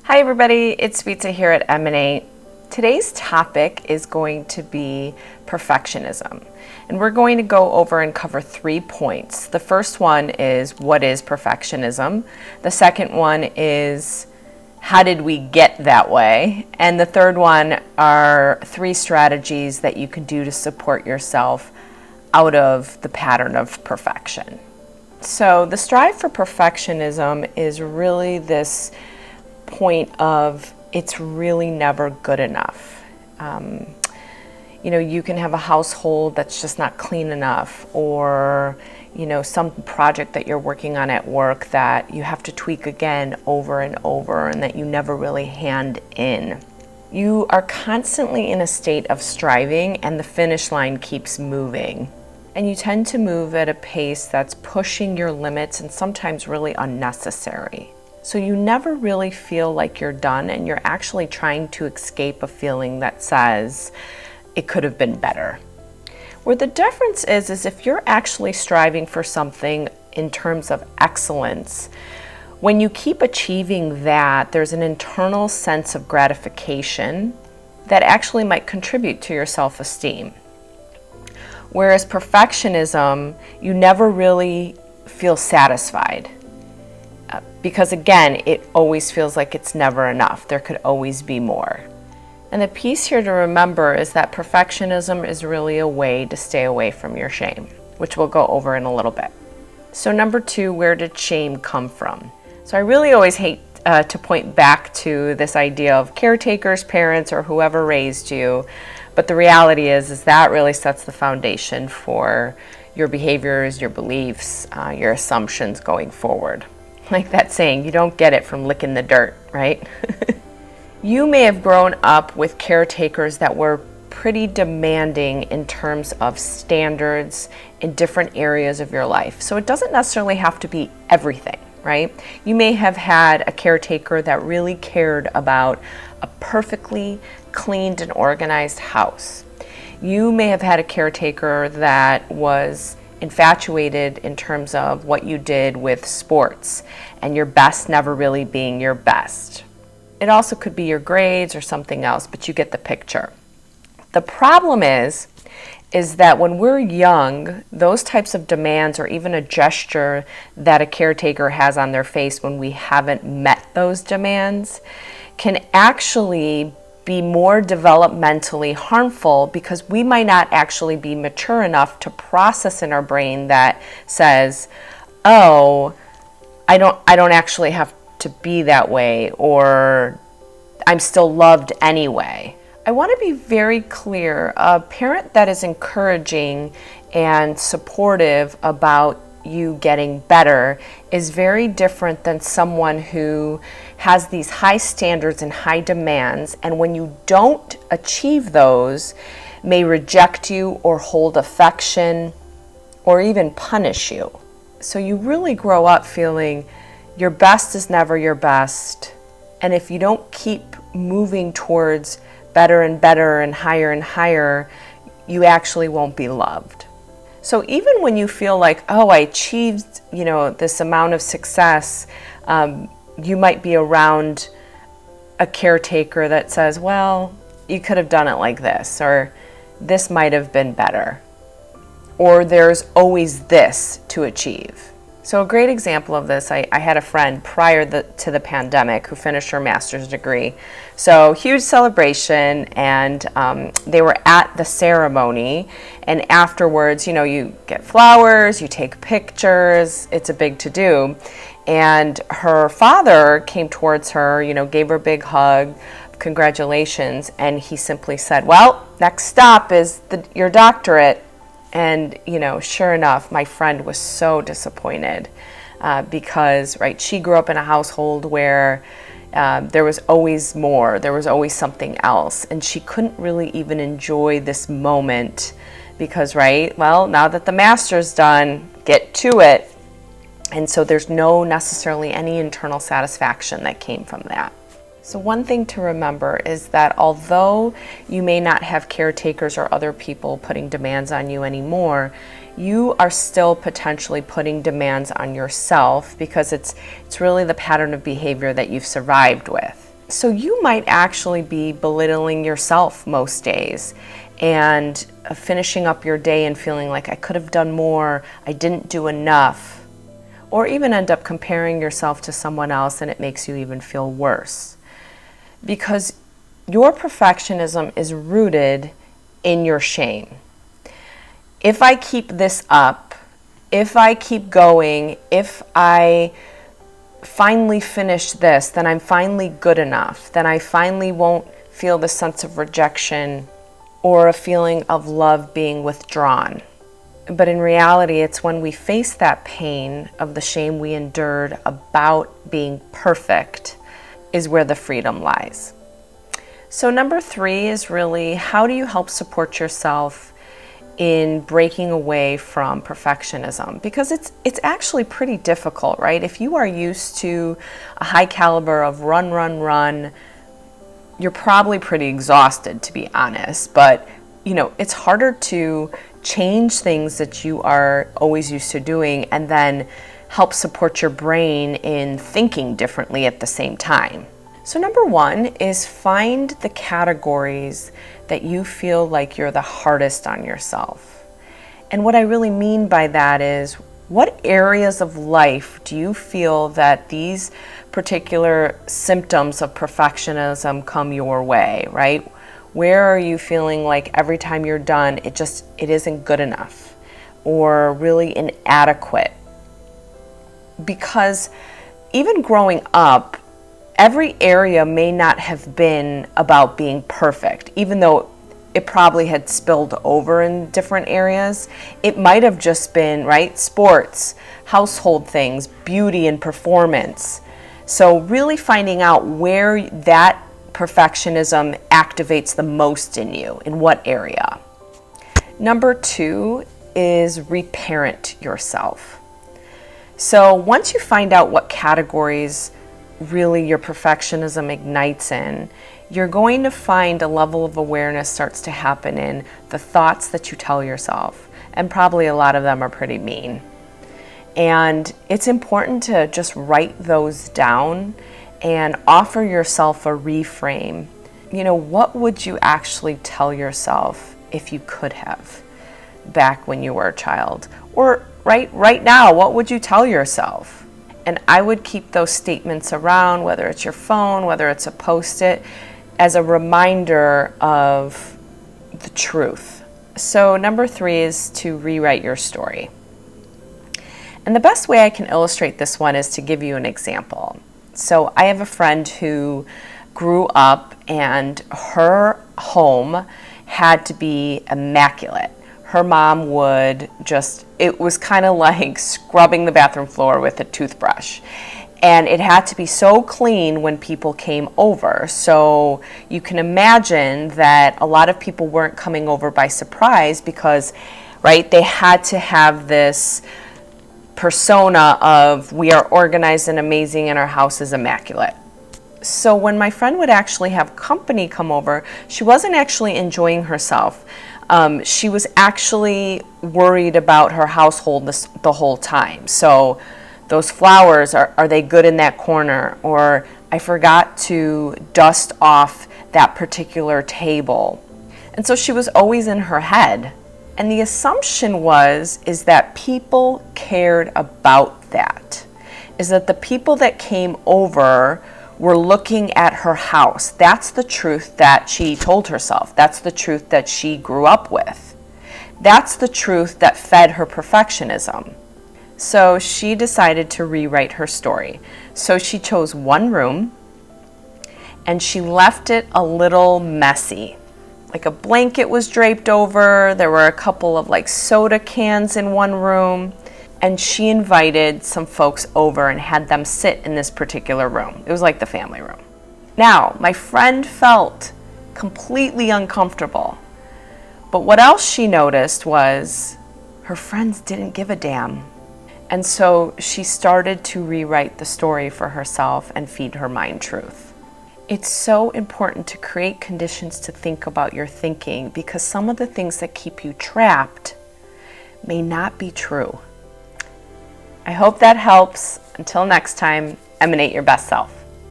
Hi everybody, it's Pizza here at Emanate. Today's topic is going to be perfectionism. And we're going to go over and cover 3 points. The first one is, what is perfectionism? The second one is, how did we get that way? And the third one are 3 strategies that you can do to support yourself out of the pattern of perfection. So the strive for perfectionism is really this point of it's really never good enough. You can have a household that's just not clean enough, or some project that you're working on at work that you have to tweak again over and over and that you never really hand in. You are constantly in a state of striving and the finish line keeps moving. And you tend to move at a pace that's pushing your limits and sometimes really unnecessary. So you never really feel like you're done, and you're actually trying to escape a feeling that says it could have been better. Where the difference is if you're actually striving for something in terms of excellence, when you keep achieving that, there's an internal sense of gratification that actually might contribute to your self-esteem. Whereas perfectionism, you never really feel satisfied. Because again, it always feels like it's never enough. There could always be more. And the piece here to remember is that perfectionism is really a way to stay away from your shame, which we'll go over in a little bit. So number 2, where did shame come from? So I really always hate to point back to this idea of caretakers, parents, or whoever raised you. But the reality is that really sets the foundation for your behaviors, your beliefs, your assumptions going forward. Like that saying, you don't get it from licking the dirt, right? You may have grown up with caretakers that were pretty demanding in terms of standards in different areas of your life. So it doesn't necessarily have to be everything, right? You may have had a caretaker that really cared about a perfectly cleaned and organized house. You may have had a caretaker that was infatuated in terms of what you did with sports and your best never really being your best. It also could be your grades or something else, but you get the picture. The problem is that when we're young, those types of demands, or even a gesture that a caretaker has on their face when we haven't met those demands, can actually be more developmentally harmful, because we might not actually be mature enough to process in our brain that says, oh, I don't actually have to be that way, or I'm still loved anyway. I want to be very clear. A parent that is encouraging and supportive about you getting better is very different than someone who has these high standards and high demands, and when you don't achieve those, may reject you or hold affection or even punish you. So you really grow up feeling your best is never your best, and if you don't keep moving towards better and better and higher, you actually won't be loved. So even when you feel like, oh, I achieved, this amount of success, you might be around a caretaker that says, well, you could have done it like this, or this might have been better, or there's always this to achieve. So a great example of this, I had a friend prior to the pandemic who finished her master's degree. So huge celebration, and they were at the ceremony, and afterwards, you get flowers, you take pictures, it's a big to-do. And her father came towards her, gave her a big hug, congratulations, and he simply said, well, next stop is your doctorate. And, sure enough, my friend was so disappointed because, right, she grew up in a household where there was always more, there was always something else, and she couldn't really even enjoy this moment because, right, well, now that the master's done, get to it. And so there's no necessarily any internal satisfaction that came from that. So one thing to remember is that although you may not have caretakers or other people putting demands on you anymore, you are still potentially putting demands on yourself, because it's really the pattern of behavior that you've survived with. So you might actually be belittling yourself most days and finishing up your day and feeling like I could have done more, I didn't do enough, or even end up comparing yourself to someone else and it makes you even feel worse. Because your perfectionism is rooted in your shame. If I keep this up, if I keep going, if I finally finish this, then I'm finally good enough, then I finally won't feel the sense of rejection or a feeling of love being withdrawn. But in reality, it's when we face that pain of the shame we endured about being perfect is where the freedom lies. So number 3 is really, how do you help support yourself in breaking away from perfectionism? Because it's actually pretty difficult, right? If you are used to a high caliber of run, you're probably pretty exhausted, to be honest. But it's harder to change things that you are always used to doing and then help support your brain in thinking differently at the same time. So number 1 is find the categories that you feel like you're the hardest on yourself. And what I really mean by that is, what areas of life do you feel that these particular symptoms of perfectionism come your way, right? Where are you feeling like every time you're done, it isn't good enough or really inadequate? Because even growing up, every area may not have been about being perfect, even though it probably had spilled over in different areas. It might have just been, right, sports, household things, beauty and performance. So really finding out where that perfectionism activates the most in you, in what area. Number 2 is reparent yourself. So once you find out what categories really your perfectionism ignites in, you're going to find a level of awareness starts to happen in the thoughts that you tell yourself. And probably a lot of them are pretty mean. And it's important to just write those down and offer yourself a reframe. What would you actually tell yourself if you could have back when you were a child? Or right now, what would you tell yourself? And I would keep those statements around, whether it's your phone, whether it's a Post-it, as a reminder of the truth. So number 3 is to rewrite your story. And the best way I can illustrate this one is to give you an example. So I have a friend who grew up and her home had to be immaculate. Her mom would it was kind of like scrubbing the bathroom floor with a toothbrush. And it had to be so clean when people came over. So you can imagine that a lot of people weren't coming over by surprise because, right, they had to have this persona of, we are organized and amazing and our house is immaculate. So when my friend would actually have company come over, she wasn't actually enjoying herself. She was actually worried about her household the whole time. So those flowers, are they good in that corner? Or I forgot to dust off that particular table. And so she was always in her head. And the assumption is that people cared about that. Is that the people that came over were looking at her house. That's the truth that she told herself. That's the truth that she grew up with. That's the truth that fed her perfectionism. So she decided to rewrite her story. So she chose one room and she left it a little messy. Like a blanket was draped over, there were a couple of like soda cans in one room, and she invited some folks over and had them sit in this particular room. It was like the family room. Now, my friend felt completely uncomfortable, but what else she noticed was her friends didn't give a damn. And so she started to rewrite the story for herself and feed her mind truth. It's so important to create conditions to think about your thinking, because some of the things that keep you trapped may not be true. I hope that helps. Until next time, emanate your best self.